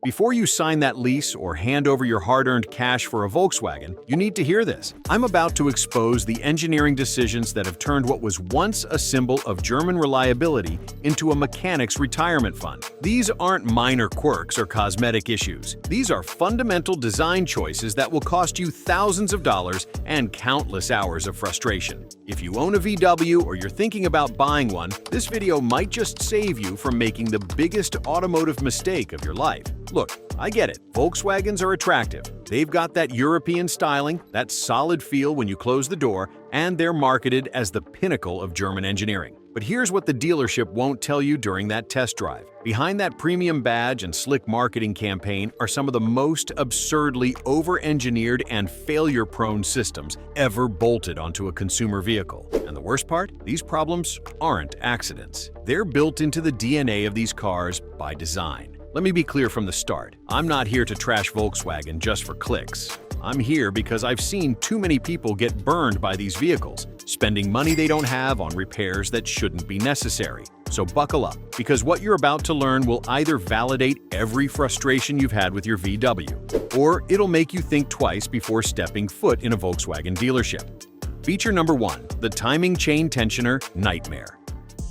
Before you sign that lease or hand over your hard-earned cash for a Volkswagen, you need to hear this. I'm about to expose the engineering decisions that have turned what was once a symbol of German reliability into a mechanic's retirement fund. These aren't minor quirks or cosmetic issues. These are fundamental design choices that will cost you thousands of dollars and countless hours of frustration. If you own a VW or you're thinking about buying one, this video might just save you from making the biggest automotive mistake of your life. Look, I get it. Volkswagens are attractive. They've got that European styling, that solid feel when you close the door, and they're marketed as the pinnacle of German engineering. But here's what the dealership won't tell you during that test drive. Behind that premium badge and slick marketing campaign are some of the most absurdly over-engineered and failure-prone systems ever bolted onto a consumer vehicle. And the worst part? These problems aren't accidents. They're built into the DNA of these cars by design. Let me be clear from the start. I'm not here to trash Volkswagen just for clicks. I'm here because I've seen too many people get burned by these vehicles, spending money they don't have on repairs that shouldn't be necessary. So buckle up, because what you're about to learn will either validate every frustration you've had with your VW, or it'll make you think twice before stepping foot in a Volkswagen dealership. Feature number 1, the timing chain tensioner nightmare.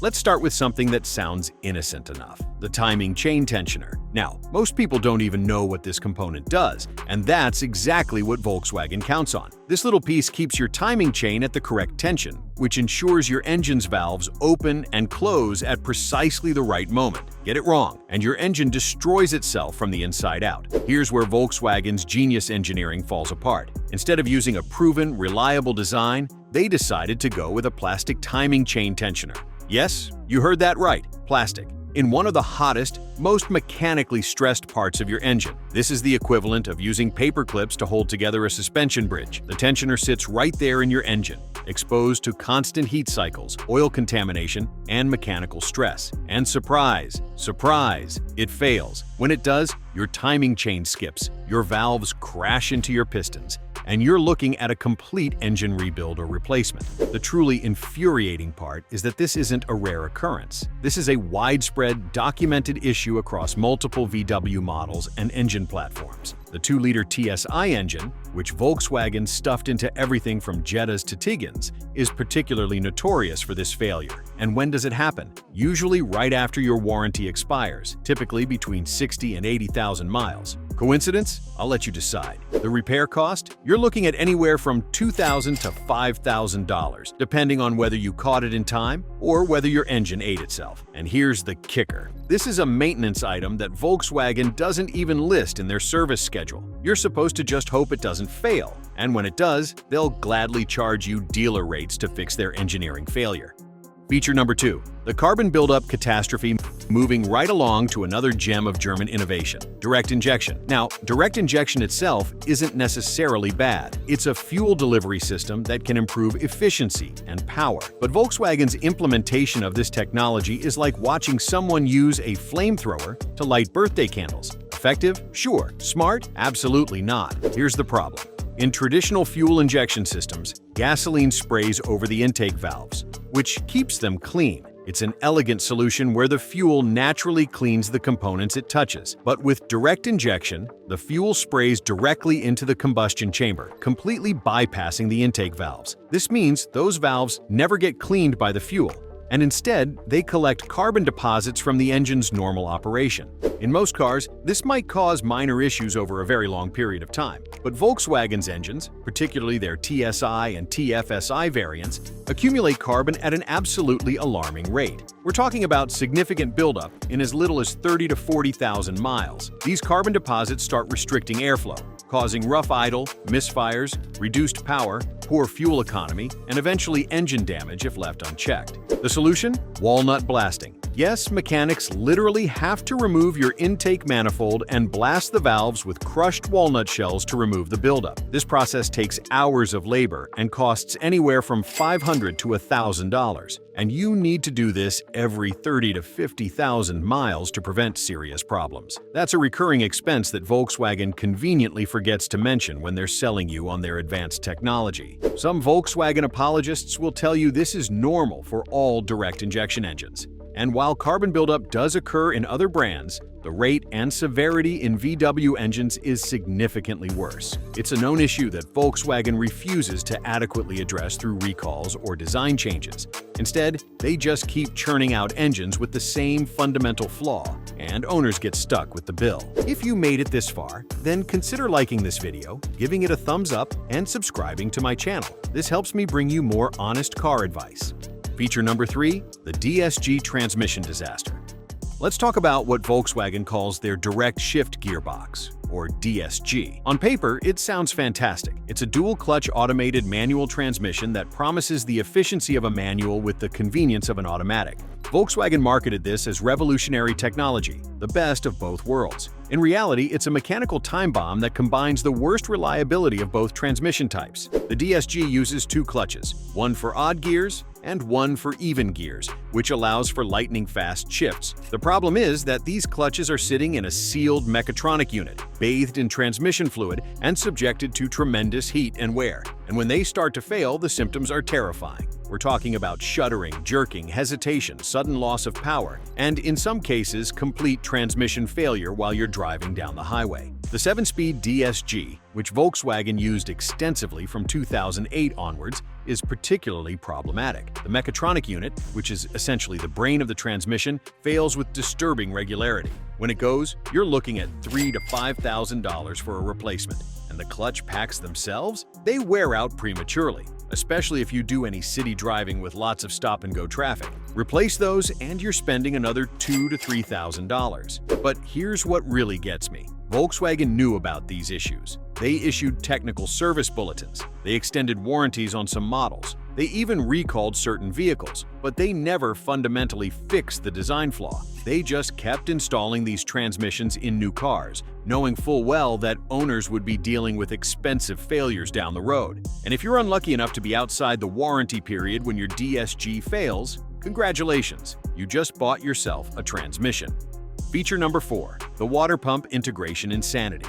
Let's start with something that sounds innocent enough: the timing chain tensioner. Now, most people don't even know what this component does, and that's exactly what Volkswagen counts on. This little piece keeps your timing chain at the correct tension, which ensures your engine's valves open and close at precisely the right moment. Get it wrong, and your engine destroys itself from the inside out. Here's where Volkswagen's genius engineering falls apart. Instead of using a proven, reliable design, they decided to go with a plastic timing chain tensioner. Yes, you heard that right, plastic. In one of the hottest, most mechanically stressed parts of your engine. This is the equivalent of using paper clips to hold together a suspension bridge. The tensioner sits right there in your engine, exposed to constant heat cycles, oil contamination, and mechanical stress. And surprise, surprise, it fails. When it does, your timing chain skips, your valves crash into your pistons, and you're looking at a complete engine rebuild or replacement. The truly infuriating part is that this isn't a rare occurrence. This is a widespread, documented issue across multiple VW models and engine platforms. The 2-liter TSI engine, which Volkswagen stuffed into everything from Jettas to Tigans, is particularly notorious for this failure. And when does it happen? Usually right after your warranty expires, typically between 60 and 80,000 miles. Coincidence? I'll let you decide. The repair cost? You're looking at anywhere from $2,000 to $5,000, depending on whether you caught it in time or whether your engine ate itself. And here's the kicker. This is a maintenance item that Volkswagen doesn't even list in their service schedule. You're supposed to just hope it doesn't fail, and when it does, they'll gladly charge you dealer rates to fix their engineering failure. Feature number 2, the carbon buildup catastrophe. Moving right along to another gem of German innovation: direct injection. Now, direct injection itself isn't necessarily bad. It's a fuel delivery system that can improve efficiency and power. But Volkswagen's implementation of this technology is like watching someone use a flamethrower to light birthday candles. Effective? Sure. Smart? Absolutely not. Here's the problem. In traditional fuel injection systems, gasoline sprays over the intake valves, which keeps them clean. It's an elegant solution where the fuel naturally cleans the components it touches. But with direct injection, the fuel sprays directly into the combustion chamber, completely bypassing the intake valves. This means those valves never get cleaned by the fuel, and instead, they collect carbon deposits from the engine's normal operation. In most cars, this might cause minor issues over a very long period of time. But Volkswagen's engines, particularly their TSI and TFSI variants, accumulate carbon at an absolutely alarming rate. We're talking about significant buildup in as little as 30 to 40,000 miles. These carbon deposits start restricting airflow, causing rough idle, misfires, reduced power, poor fuel economy, and eventually engine damage if left unchecked. The solution? Walnut blasting. Yes, mechanics literally have to remove your intake manifold and blast the valves with crushed walnut shells to remove the buildup. This process takes hours of labor and costs anywhere from $500 to $1,000. And you need to do this every 30 to 50,000 miles to prevent serious problems. That's a recurring expense that Volkswagen conveniently forgets to mention when they're selling you on their advanced technology. Some Volkswagen apologists will tell you this is normal for all direct injection engines. And while carbon buildup does occur in other brands, The rate and severity in VW engines is significantly worse. It's a known issue that Volkswagen refuses to adequately address through recalls or design changes. Instead, they just keep churning out engines with the same fundamental flaw, and owners get stuck with the bill. If you made it this far, then consider liking this video, giving it a thumbs up, and subscribing to my channel. This helps me bring you more honest car advice. Feature number 3, the DSG transmission disaster. Let's talk about what Volkswagen calls their direct shift gearbox, or DSG. On paper, it sounds fantastic. It's a dual-clutch automated manual transmission that promises the efficiency of a manual with the convenience of an automatic. Volkswagen marketed this as revolutionary technology, the best of both worlds. In reality, it's a mechanical time bomb that combines the worst reliability of both transmission types. The DSG uses 2 clutches, one for odd gears and one for even gears, which allows for lightning-fast shifts. The problem is that these clutches are sitting in a sealed mechatronic unit, bathed in transmission fluid and subjected to tremendous heat and wear. And when they start to fail, the symptoms are terrifying. We're talking about shuddering, jerking, hesitation, sudden loss of power, and in some cases, complete transmission failure while you're driving down the highway. The 7-speed DSG, which Volkswagen used extensively from 2008 onwards, is particularly problematic. The mechatronic unit, which is essentially the brain of the transmission, fails with disturbing regularity. When it goes, you're looking at $3,000 to $5,000 for a replacement. And the clutch packs themselves? They wear out prematurely, especially if you do any city driving with lots of stop-and-go traffic. Replace those and you're spending another $2,000 to $3,000. But here's what really gets me. Volkswagen knew about these issues. They issued technical service bulletins. They extended warranties on some models. They even recalled certain vehicles, but they never fundamentally fixed the design flaw. They just kept installing these transmissions in new cars, knowing full well that owners would be dealing with expensive failures down the road. And if you're unlucky enough to be outside the warranty period when your DSG fails, congratulations, you just bought yourself a transmission. Feature number 4, the water pump integration insanity.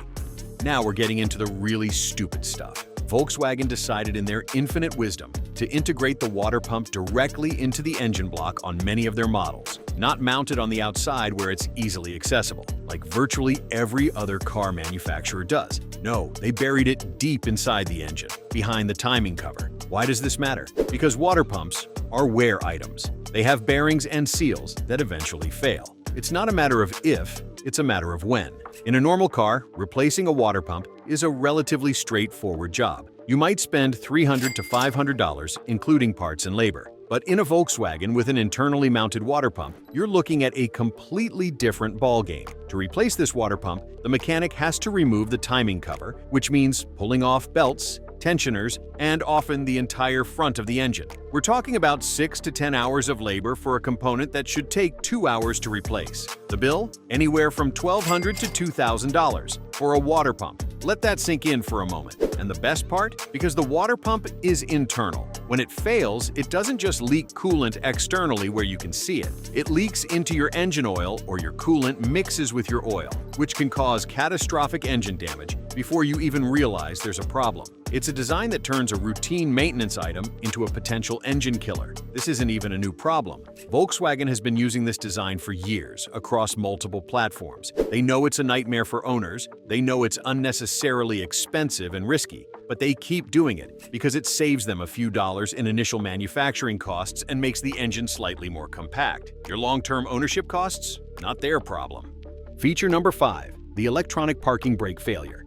Now we're getting into the really stupid stuff. Volkswagen decided in their infinite wisdom to integrate the water pump directly into the engine block on many of their models, not mounted on the outside where it's easily accessible, like virtually every other car manufacturer does. No, they buried it deep inside the engine, behind the timing cover. Why does this matter? Because water pumps are wear items. They have bearings and seals that eventually fail. It's not a matter of if, it's a matter of when. In a normal car, replacing a water pump is a relatively straightforward job. You might spend $300 to $500, including parts and labor. But in a Volkswagen with an internally mounted water pump, you're looking at a completely different ballgame. To replace this water pump, the mechanic has to remove the timing cover, which means pulling off belts, tensioners, and often the entire front of the engine. We're talking about 6 to 10 hours of labor for a component that should take 2 hours to replace. The bill? Anywhere from $1,200 to $2,000 for a water pump. Let that sink in for a moment. And the best part? Because the water pump is internal. When it fails, it doesn't just leak coolant externally where you can see it. It leaks into your engine oil, or your coolant mixes with your oil, which can cause catastrophic engine damage before you even realize there's a problem. It's a design that turns a routine maintenance item into a potential engine killer. This isn't even a new problem. Volkswagen has been using this design for years across multiple platforms. They know it's a nightmare for owners, they know it's unnecessarily expensive and risky, but they keep doing it because it saves them a few dollars in initial manufacturing costs and makes the engine slightly more compact. Your long-term ownership costs? Not their problem. Feature number 5, the electronic parking brake failure.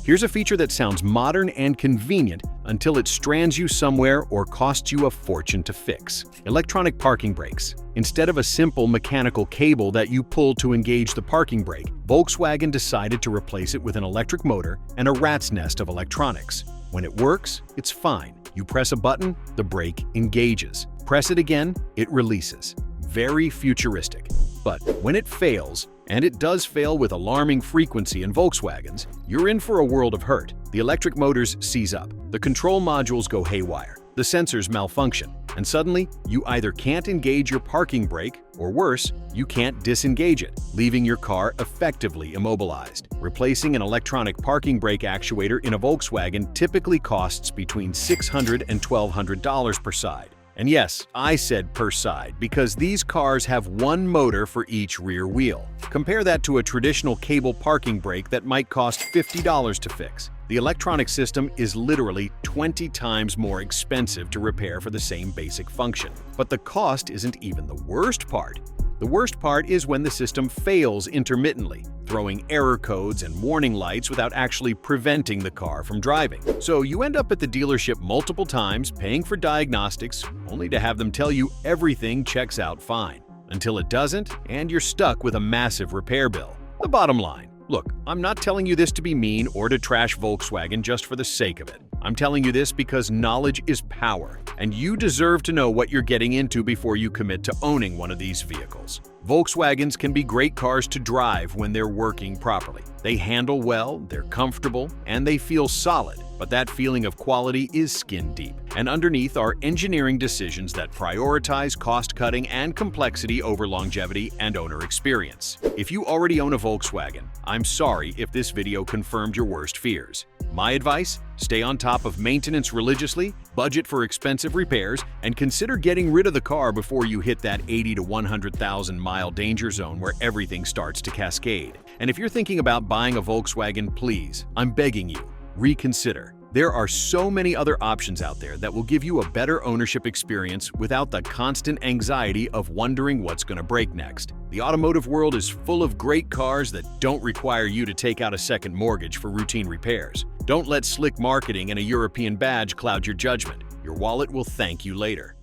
Here's a feature that sounds modern and convenient until it strands you somewhere or costs you a fortune to fix. Electronic parking brakes. Instead of a simple mechanical cable that you pull to engage the parking brake, Volkswagen decided to replace it with an electric motor and a rat's nest of electronics. When it works, it's fine. You press a button, the brake engages. Press it again, it releases. Very futuristic. But when it fails, and it does fail with alarming frequency in Volkswagens, you're in for a world of hurt. The electric motors seize up, the control modules go haywire, the sensors malfunction, and suddenly you either can't engage your parking brake, or worse, you can't disengage it, leaving your car effectively immobilized. Replacing an electronic parking brake actuator in a Volkswagen typically costs between $600 and $1,200 per side. And yes, I said per side because these cars have one motor for each rear wheel. Compare that to a traditional cable parking brake that might cost $50 to fix. The electronic system is literally 20 times more expensive to repair for the same basic function. But the cost isn't even the worst part. The worst part is when the system fails intermittently, throwing error codes and warning lights without actually preventing the car from driving. So you end up at the dealership multiple times paying for diagnostics, only to have them tell you everything checks out fine, until it doesn't, and you're stuck with a massive repair bill. The bottom line. Look, I'm not telling you this to be mean or to trash Volkswagen just for the sake of it. I'm telling you this because knowledge is power, and you deserve to know what you're getting into before you commit to owning one of these vehicles. Volkswagens can be great cars to drive when they're working properly. They handle well, they're comfortable, and they feel solid. But that feeling of quality is skin deep, and underneath are engineering decisions that prioritize cost-cutting and complexity over longevity and owner experience. If you already own a Volkswagen, I'm sorry if this video confirmed your worst fears. My advice? Stay on top of maintenance religiously, budget for expensive repairs, and consider getting rid of the car before you hit that 80 to 100,000 mile danger zone where everything starts to cascade. And if you're thinking about buying a Volkswagen, please, I'm begging you, reconsider. There are so many other options out there that will give you a better ownership experience without the constant anxiety of wondering what's going to break next. The automotive world is full of great cars that don't require you to take out a second mortgage for routine repairs. Don't let slick marketing and a European badge cloud your judgment. Your wallet will thank you later.